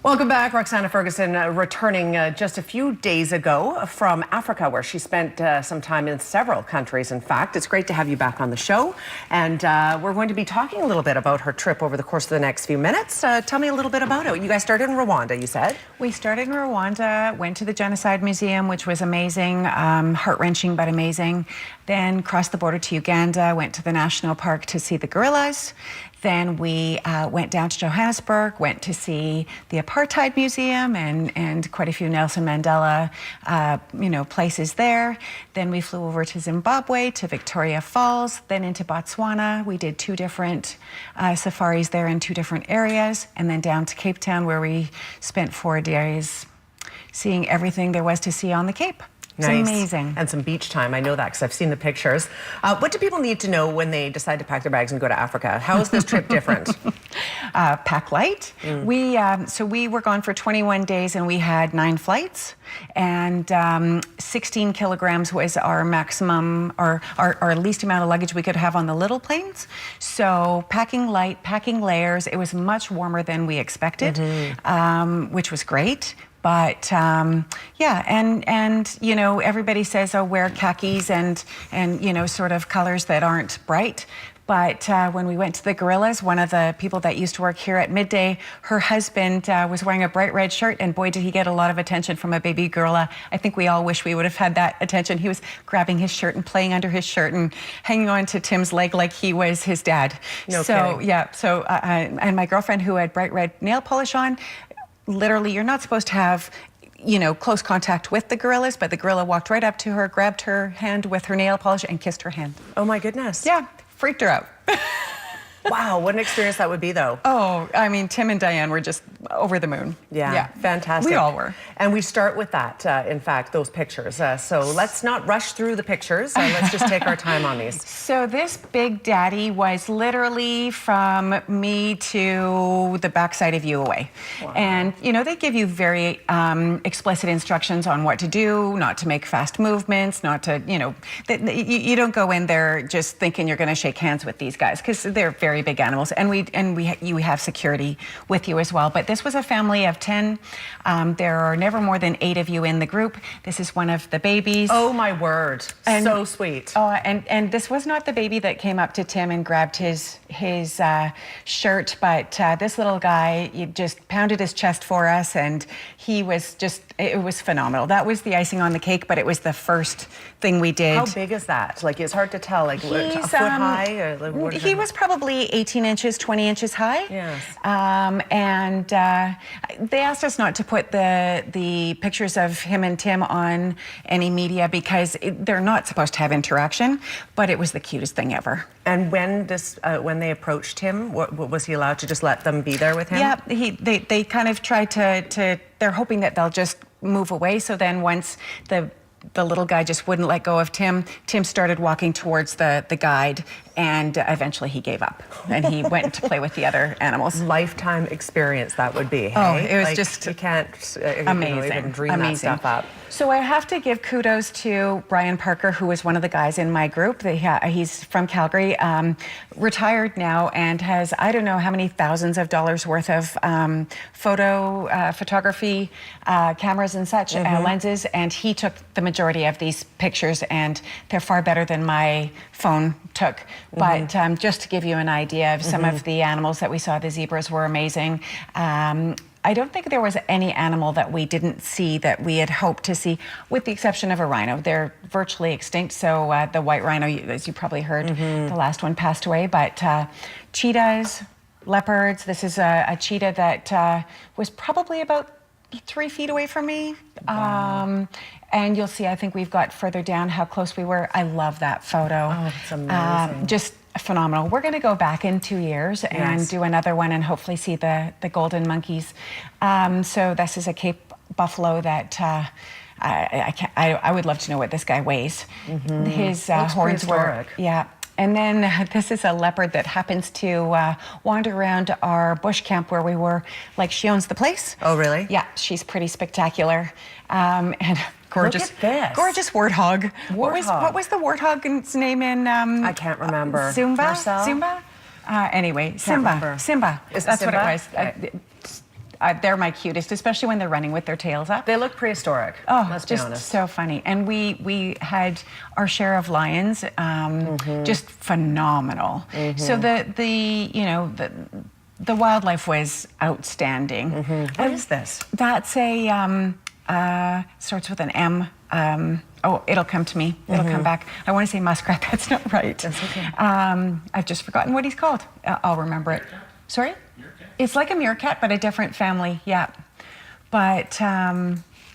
Welcome back. Roxanna Ferguson returning just a few days ago from Africa, where she spent some time in several countries. In fact, it's great to have you back on the show. And we're going to be talking a little bit about her trip over the course of the next few minutes. Tell me a little bit about it. You guys started in Rwanda, you said? We started in Rwanda, went to the Genocide Museum, which was amazing, heart-wrenching but amazing. Then crossed the border to Uganda, went to the national park to see the gorillas. Then we went down to Johannesburg, went to see the Apartheid Museum and quite a few Nelson Mandela, places there. Then we flew over to Zimbabwe, to Victoria Falls, then into Botswana. We did two different safaris there in two different areas, and then down to Cape Town, where we spent 4 days seeing everything there was to see on the Cape. It's nice. amazing. And some beach time. I know that because I've seen the pictures. What do people need to know when they decide to pack their bags and go to Africa? How is this trip different? Pack light. So we were gone for 21 days and we had 9 flights, and 16 kilograms was our maximum, or our least amount of luggage we could have on the little planes. So packing light, packing layers. It was much warmer than we expected, which was great. But yeah, and everybody says, oh, wear khakis and sort of colors that aren't bright. But when we went to the gorillas, one of the people that used to work here at Midday, her husband was wearing a bright red shirt, and boy, did he get a lot of attention from a baby gorilla. I think we all wish we would have had that attention. He was grabbing his shirt and playing under his shirt and hanging on to Tim's leg like he was his dad. No so kidding. yeah, so and my girlfriend, who had bright red nail polish on, literally, you're not supposed to have, close contact with the gorillas, but the gorilla walked right up to her, grabbed her hand with her nail polish and kissed her hand. Oh my goodness. Yeah, freaked her out. Wow, what an experience that would be, though. Oh, I mean, Tim and Diane were just over the moon. Yeah, fantastic. We all were. And we start with that, in fact, those pictures. So let's not rush through the pictures. Let's just take our time on these. So this big daddy was literally from me to the backside of you away. Wow. And, they give you very explicit instructions on what to do, not to make fast movements, not to, you don't go in there just thinking you're going to shake hands with these guys, because they're very big animals, and you have security with you as well. But this was a family of 10. There are never more than 8 of you in the group. This is one of the babies. Oh my word! So sweet. Oh, and this was not the baby that came up to Tim and grabbed his shirt, but this little guy, he just pounded his chest for us, and he was just, it was phenomenal. That was the icing on the cake, but it was the first thing we did. How big is that? Like, it's hard to tell. Like, a foot high? Or what he was probably 18 inches, 20 inches high. Yes. And they asked us not to put the pictures of him and Tim on any media because they're not supposed to have interaction, but it was the cutest thing ever. And when they approached him, what was he allowed to just let them be there with him? Yeah, they kind of tried to, they're hoping that they'll just move away. So then once the little guy just wouldn't let go of Tim, Tim started walking towards the guide, and eventually he gave up and he went to play with the other animals. Lifetime experience that would be. Hey? Oh, it was like, just you can't even dream that stuff up. So I have to give kudos to Brian Parker, who was one of the guys in my group. He's from Calgary, retired now, and has I don't know how many thousands of dollars worth of photography cameras and such, lenses, and he took the majority of these pictures, and they're far better than my phone took. But just to give you an idea of some of the animals that we saw, the zebras were amazing. I don't think there was any animal that we didn't see that we had hoped to see, with the exception of a rhino. They're virtually extinct, so the white rhino, as you probably heard, the last one passed away. But cheetahs, leopards, this is a cheetah that was probably about 3 feet away from me. Wow. And you'll see, I think we've got further down how close we were. I love that photo. Oh, it's amazing. Just phenomenal. We're going to go back in 2 years and do another one and hopefully see the golden monkeys. So this is a Cape buffalo that I would love to know what this guy weighs. His horns were, yeah. And then this is a leopard that happens to wander around our bush camp where we were. Like, she owns the place. Oh, really? Yeah, she's pretty spectacular. And gorgeous, look at this. Gorgeous warthog. What was the warthog's name in? I can't remember. Zumba. Anyway, Simba. Is That's Simba? what it was. they're my cutest, especially when they're running with their tails up. They look prehistoric. Oh, let's be just honest. so funny. And we had our share of lions, just phenomenal. So the wildlife was outstanding. What is this? That's a starts with an M. Oh, it'll come to me. It'll come back. I want to say muskrat. That's not right. That's okay. I've just forgotten what he's called. I'll remember it. Sorry? Meerkat. It's like a meerkat, but a different family. Yeah. But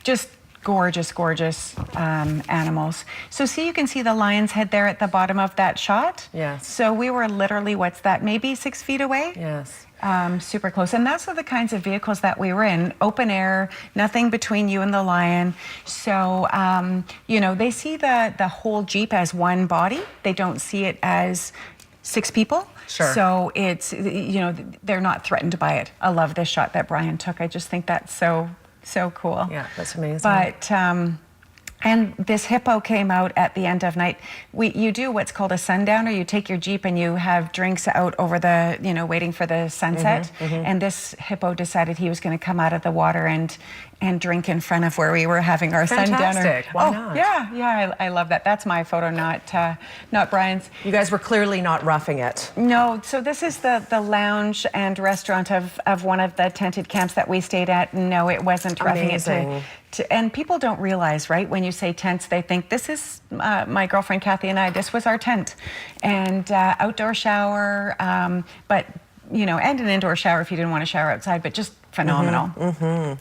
just gorgeous, gorgeous animals. So see, you can see the lion's head there at the bottom of that shot. Yes. So we were literally, what's that, maybe 6 feet away? Yes. Super close. And those are the kinds of vehicles that we were in. Open air, nothing between you and the lion. So, they see the whole Jeep as one body. They don't see it as 6 people. Sure. So it's, they're not threatened by it. I love this shot that Brian took. I just think that's so cool. Yeah, that's amazing. But, and this hippo came out at the end of night. You do what's called a sundowner. You take your Jeep and you have drinks out over the, waiting for the sunset. And this hippo decided he was going to come out of the water and drink in front of where we were having our Fantastic. sundowner. Why not? Yeah, I love that. That's my photo, not Brian's. You guys were clearly not roughing it. No, so this is the lounge and restaurant of one of the tented camps that we stayed at. No, it wasn't roughing it. And people don't realize, right, when you say tents, they think this is my girlfriend Kathy and I, this was our tent. And outdoor shower, but, and an indoor shower if you didn't want to shower outside, but just phenomenal.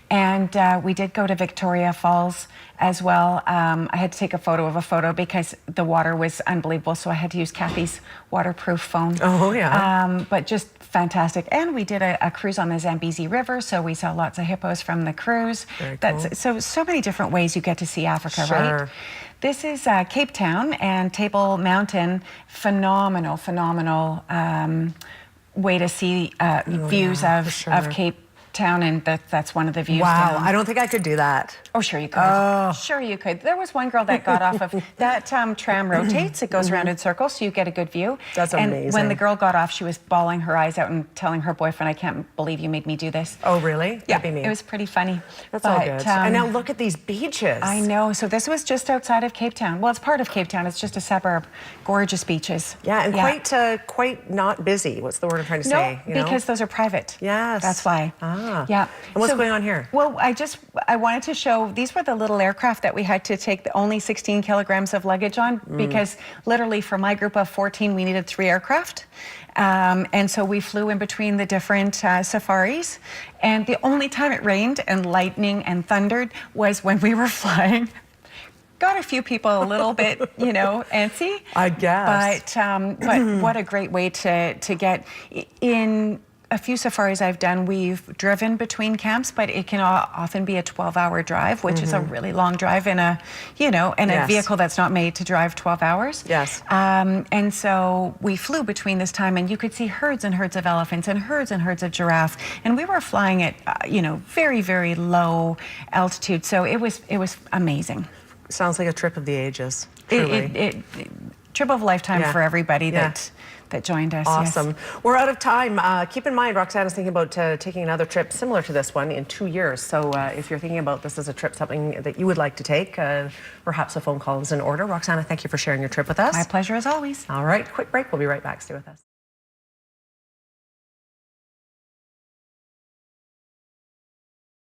And we did go to Victoria Falls as well. I had to take a photo of a photo because the water was unbelievable, so I had to use Kathy's waterproof phone. Oh, yeah. But just fantastic. And we did a cruise on the Zambezi River, so we saw lots of hippos from the cruise. Very cool. So many different ways you get to see Africa, Sure. right? This is Cape Town and Table Mountain. Phenomenal way to see views of Cape Town, and that's one of the views. Wow, down. I don't think I could do that. Oh, sure you could. Oh. Sure you could. There was one girl that got off of that tram rotates. It goes around in circles, so you get a good view. That's and amazing. when the girl got off, she was bawling her eyes out and telling her boyfriend, "I can't believe you made me do this." Oh, really? Yeah, That'd be me. it was pretty funny. That's all good. And now look at these beaches. I know. So this was just outside of Cape Town. Well, it's part of Cape Town. It's just a suburb. Gorgeous beaches. Yeah, and quite not busy. What's the word I'm trying to say? No, because those are private. Yes. That's why. Ah. Yeah. And what's going on here? Well, I wanted to show, these were the little aircraft that we had to take only 16 kilograms of luggage on because literally for my group of 14, we needed 3 aircraft. And so we flew in between the different safaris. And the only time it rained and lightning and thundered was when we were flying. Got a few people a little bit, antsy. I guess. But what a great way to get in. A few safaris I've done, we've driven between camps, but it can often be a 12-hour drive, which is a really long drive in a vehicle that's not made to drive 12 hours. Yes. And so we flew between this time, and you could see herds and herds of elephants and herds of giraffes. And we were flying at, very, very low altitude. So it was amazing. Sounds like a trip of the ages. Truly. Trip of a lifetime for everybody that joined us. Awesome. Yes. We're out of time. Keep in mind, Roxanna's thinking about taking another trip similar to this one in 2 years. So if you're thinking about this as a trip, something that you would like to take, perhaps a phone call is in order. Roxanna, thank you for sharing your trip with us. My pleasure as always. All right, quick break. We'll be right back. Stay with us.